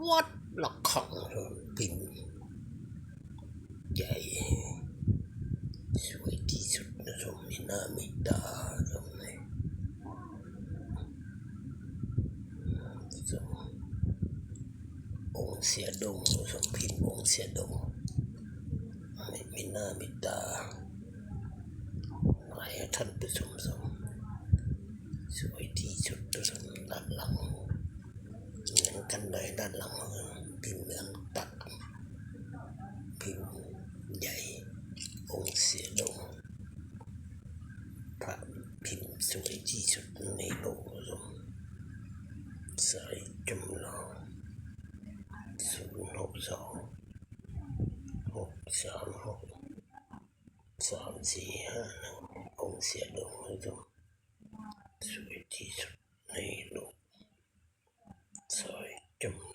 วัดละคังพิมพ์ใหญ่สวยที่สุดนะชมมีหน้ามีตาชมเลยชมองค์เสียดงชมพิมพ์องค์เสียดงไม่มีหน้ามีตาให้ท่านผู้ชมชมสวยที่สุดนะชมด้านหลังเหมือนกันเลยด้านหลังพิมพ์เหมือนตัดพิมพ์ใหญ่องค์เสียดงพระพิมพ์สวยที่สุดในโลกสายจำลอง062 636 3451องค์เสียดงสวยที่สุดในโลกสายจำ